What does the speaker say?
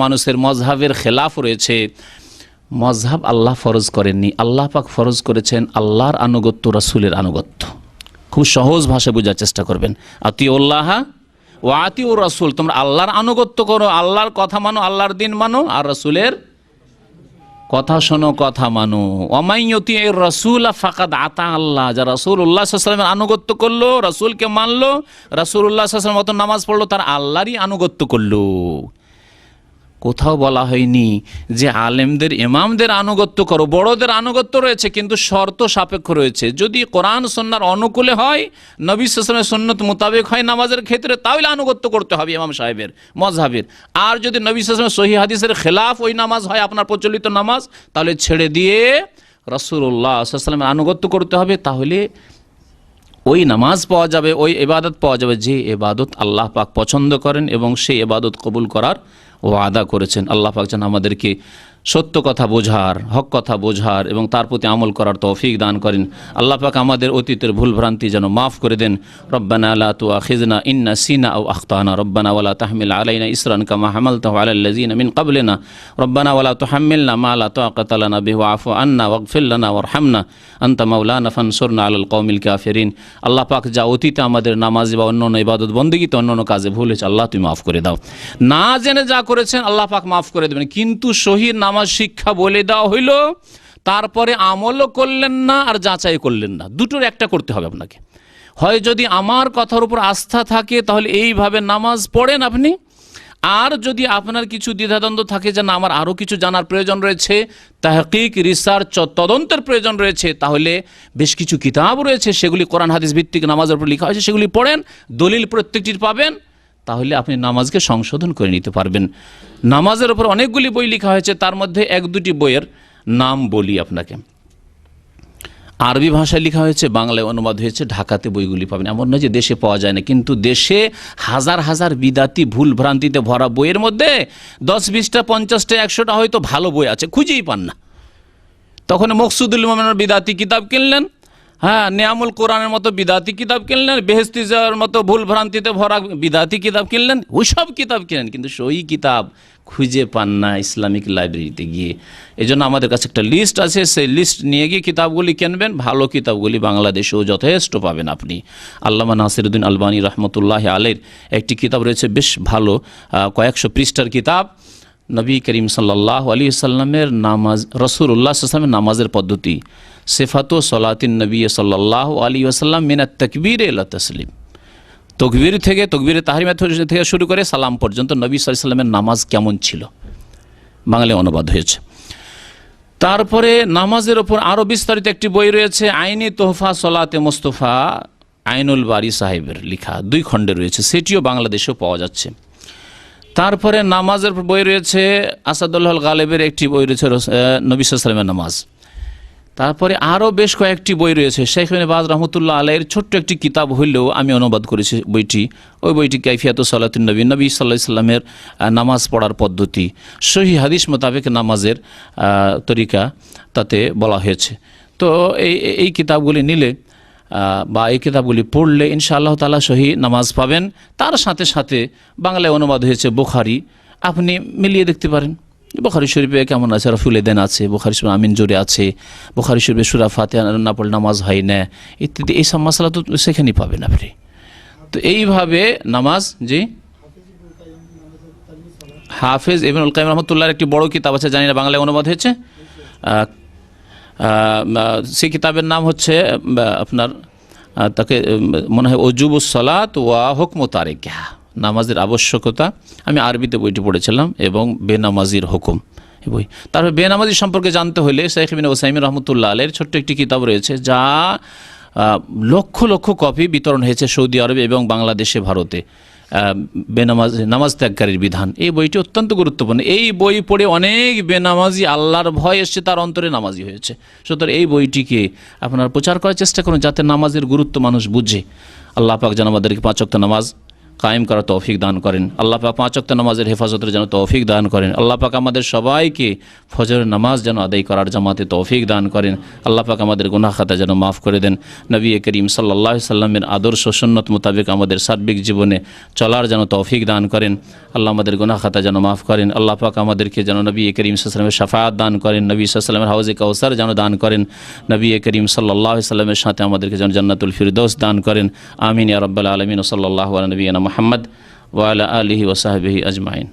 মানুষের মজহাবের খেলাফ রয়েছে। মজহাব আল্লাহ ফরজ করেননি, আল্লাহ পাক ফরজ করেছেন আল্লাহর আনুগত্য, রাসূলের আনুগত্য। খুব সহজ ভাষায় বোঝার চেষ্টা করবেন। আতিউল্লাহ ও আতিউর রাসূল, তোমরা আল্লাহর আনুগত্য করো, আল্লাহর কথা মানো, আল্লাহর দিন মানো, আর রাসূলের কথা শোনো, কথা মানো। ওয়ামান ইউতিইর রাসূল ফাকাদ আতা আল্লাহ, যারা রাসূলুল্লাহ সাল্লাল্লাহু আলাইহি ওয়াসাল্লামের আনুগত্য করলো, রাসূলকে মানলো, রাসূলুল্লাহ সাল্লাল্লাহু আলাইহি ওয়াসাল্লামের মতো নামাজ পড়লো, তার আল্লাহরই আনুগত্য করলো। কোথাও বলা হয়নি যে আলেমদের ইমামদের আনুগত্য করো। বড়দের আনুগত্য রয়েছে কিন্তু শর্ত সাপেক্ষ রয়েছে। যদি কোরআন সুন্নাহর অনুকূলে হয়, নবী সাল্লাল্লাহু আলাইহি ওয়াসাল্লামের সুন্নত মোতাবেক হয় নামাজের ক্ষেত্রে, তাহলে আনুগত্য করতে হবে ইমাম সাহেবের মজহাবের। আর যদি নবী সাল্লাল্লাহু আলাইহি ওয়াসাল্লামের সহিহ হাদিসের খেলাফ ওই নামাজ হয়, আপনার প্রচলিত নামাজ, তাহলে ছেড়ে দিয়ে রাসূলুল্লাহ সাল্লাল্লাহু আলাইহি ওয়াসাল্লামের আনুগত্য করতে হবে। তাহলে ওই নামাজ পাওয়া যাবে, ওই ইবাদত পাওয়া যাবে যে ইবাদত আল্লাহ পাক পছন্দ করেন এবং সেই ইবাদত কবুল করার ওয়াদা করেছেন। আল্লাহ পাক যেন আমাদেরকে সত্য কথা বোঝার, হক কথা বোঝার এবং তার প্রতি আমল করার তৌফিক দান করেন। আল্লাহ পাক আমাদের অতীতের ভুল ভ্রান্তি যেন মাফ করে দেন। রব্বানা লা তুআখিযনা ইন নাসিনা আও আখতানা, রব্বানা ওয়ালা তাহমিল আলাইনা ইসরান কামা হামালতাহু আলাল লাযিনা মিন ক্বাবলিনা, রব্বানা ওয়ালা তুহাম্মিলনা মা লা তাকাতা লানা বিহি ওয়া'ফু আন্না ওয়াগফির লানা ওয়ারহামনা আনতা মাওলানা ফানসুরনা আলাল কওমিল কাফিরিন। আল্লাহ পাক যা অতীতে আমাদের নামাজ বা অন্যান্য ইবাদত বন্দেগীতে অন্যান্য কাজে ভুল হয়েছে, আল্লাহ তুমি মাফ করে দাও। না জেনে যা করেছেন আল্লাহ পাক মাফ করে দেবেন। কিন্তু সহিহ নামাজ শিক্ষা বলে দেওয়া হইল, তারপরে আমলও করলেন না আর যাচাই করলেন না। দুটোর একটা করতে হবে আপনাকে। হয় যদি আমার কথার উপর আস্থা থাকে তাহলে এইভাবে নামাজ পড়েন আপনি, আর যদি আপনার কিছু দ্বিধাদ্বন্দ্ব থাকে যে না আমার আরও কিছু জানার প্রয়োজন রয়েছে, তাহকিক, রিসার্চ, তদন্তের প্রয়োজন রয়েছে, তাহলে বেশ কিছু কিতাব রয়েছে, সেগুলি কোরআন হাদিস ভিত্তিক নামাজের উপর লেখা হয়েছে, সেগুলি পড়েন, দলিল প্রত্যেকটির পাবেন, তাহলে আপনি নামাজকে সংশোধন করে নিতে পারবেন। নামাজের উপর অনেকগুলি বই লেখা হয়েছে, তার মধ্যে এক দুটি বইয়ের নাম বলি আপনাকে। আরবি ভাষায় লেখা হয়েছে, বাংলায় অনুবাদ হয়েছে, ঢাকাতে বইগুলি পাবেন। এমন নয় যে দেশে পাওয়া যায় না, কিন্তু দেশে হাজার হাজার বিদাতি ভুল ভ্রান্তিতে ভরা বইয়ের মধ্যে 10-20টা 50টা 100টা হয়তো ভালো বই আছে, খুঁজেই পান না। তখন মকসুদুল মোমেনের বিদাতি কিতাব কিনলেন, হ্যাঁ, নিয়ামুল কোরআনের মতো বিদাতি কিতাব কিনলেন, বেহেশতি যাওয়ার মতো ভুল ভ্রান্তিতে ভরা বিদাতি কিতাব কিনলেন, ওইসব কিতাব কিনেন, কিন্তু সহি কিতাব খুঁজে পান না ইসলামিক লাইব্রেরিতে গিয়ে। এই জন্য আমাদের কাছে একটা লিস্ট আছে, সেই লিস্ট নিয়ে গিয়ে কিতাবগুলি কিনবেন। ভালো কিতাবগুলি বাংলাদেশেও যথেষ্ট পাবেন আপনি। আল্লামা নাসিরউদ্দিন আলবানী রহমতুল্লাহ আলাইহির একটি কিতাব রয়েছে, বেশ ভালো, কয়েকশো পৃষ্ঠার কিতাব, নবী করিম সাল্লাল্লাহু আলাইহি ওয়াসাল্লামের নামাজ, রাসূলুল্লাহ সাল্লাল্লাহু আলাইহি ওয়াসাল্লামের নামাজের পদ্ধতি, সিফাতু সলাতিন নবী সাল্লাল্লাহু আলাইহি ওয়াসাল্লাম মিনাত তাকবীর ইলা তাসলিম, তকবীর থেকে, তকবীরে তাহরিমা থেকে শুরু করে সালাম পর্যন্ত নবী সাল্লাল্লাহু আলাইহি ওয়াসাল্লামের নামাজ কেমন ছিল, বাংলায় অনুবাদ হয়েছে। তারপরে নামাজের ওপর আরও বিস্তারিত একটি বই রয়েছে, আইনি তোহফা সলাতে মুস্তফা, আইনুল বারি সাহেবের লেখা, 2 খণ্ডে রয়েছে, সেটিও বাংলাদেশেও পাওয়া যাচ্ছে। তারপরে নামাজের বই রয়েছে, আসাদুল্লাহ গালেবের একটি বই রয়েছে, নবী সাল্লাল্লাহু আলাইহি ওয়াসাল্লামের নামাজ। তারপরে আরও বেশ কয়েকটি বই রয়েছে। শেখ ইবনে বাজ রহমতুল্লাহ আলাইহির ছোট্ট একটি কিতাব হইলেও আমি অনুবাদ করেছি বইটি, ওই বইটি কাইফিয়াতু সালাতুন নবী, নবী সাল্লাল্লাহু আলাইহি ওয়াসাল্লামের নামাজ পড়ার পদ্ধতি, সহিহ হাদিস মোতাবেক নামাজের তরিকা তাতে বলা হয়েছে। তো এই কিতাবগুলি নিলে বা এই কিতাবগুলি পড়লে ইনশাআল্লাহ তাআলা সহি নামাজ পাবেন। তার সাথে সাথে বাংলায় অনুবাদ হয়েছে বুখারী, আপনি মিলিয়ে দেখতে পারেন। বুখারী শরীফে কেমন আছে, রফুল এদেন আছে, বুখারী শরীফে আমিন জোরে আছে, বুখারী শরীফে সূরা ফাতিহা না পড়লে নামাজ হয় না, ইত্যাদি এইসব মাসলা তো সেখানেই পাবেন আপনি। তো এইভাবে নামাজ, জি, হাফেজ ইবনুল কাইয়িম রহমাতুল্লাহর একটি বড় কিতাব আছে, জানি না বাংলায় অনুবাদ হয়েছে, সেই কিতাবের নাম হচ্ছে আপনার, তাকে মনে হয় ওজুবুস সালাত ওয়া হুকমু তারিকিহা, নামাজের আবশ্যকতা। আমি আরবিতে বইটি পড়েছিলাম, এবং বেনামাজির হুকুম এই বই। তারপরে বেনামাজি সম্পর্কে জানতে হলে শেখ ইবনে উসাইমিন রহমতুল্লাহ আলাইহির ছোট্ট একটি কিতাব রয়েছে, যা লক্ষ লক্ষ কপি বিতরণ হয়েছে সৌদি আরবে এবং বাংলাদেশে, ভারতে, নামাজ ত্যাগকারীর বিধান। এই বইটি অত্যন্ত গুরুত্বপূর্ণ। এই বই পড়ে অনেক বেনামাজি আল্লাহর ভয় এসছে, তার অন্তরে নামাজি হয়েছে। সুতরাং এই বইটিকে আপনার প্রচার করার চেষ্টা করুন, যাতে নামাজের গুরুত্ব মানুষ বুঝে। আল্লাহ পাক যেন আমাদেরকে 5 ওয়াক্ত নামাজ কায়েম করার তৌফিক দান করেন। আল্লাহ পাক 5 ওয়াক্ত নামাজের হেফাজতের যেন তৌফিক দান করেন। আল্লাহ পাক আমাদের সবাইকে ফজরের নামাজ যেন আদায় করার জামাতে তৌফিক দান করেন। আল্লাহ পাক আমাদের গুনাহ খাতা যেন মাফ করে দেন। নবী করিম সাল্লাল্লাহু আলাইহি সাল্লামের আদর্শ সুন্নত মোতাবেক আমাদের সার্বিক জীবনে চলার যেন তৌফিক দান করেন। আল্লাহ আমাদের গুনাহ খাতা যেন মাফ করেন। আল্লাহ পাক আমাদেরকে যেন নবী করিম সাল্লাল্লাহু আলাইহি সাল্লামের শাফাআত দান করেন। নবী সাল্লাল্লাহু আলাইহি সাল্লামের হাউজে কাউসার যেন দান করেন। নবী করিম সাল্লাল্লাহু আলাইহি সাল্লামের সাথে আমাদেরকে যেন জান্নাতুল ফিরদৌস দান করেন। আমিন ইয়া রাব্বাল আলামিন। সাল্লাল্লাহু আলা নবিয়িনা মুহাম্মদ ওয়া আলা আলিহি ওয়া সাহবিহি আজমাইন।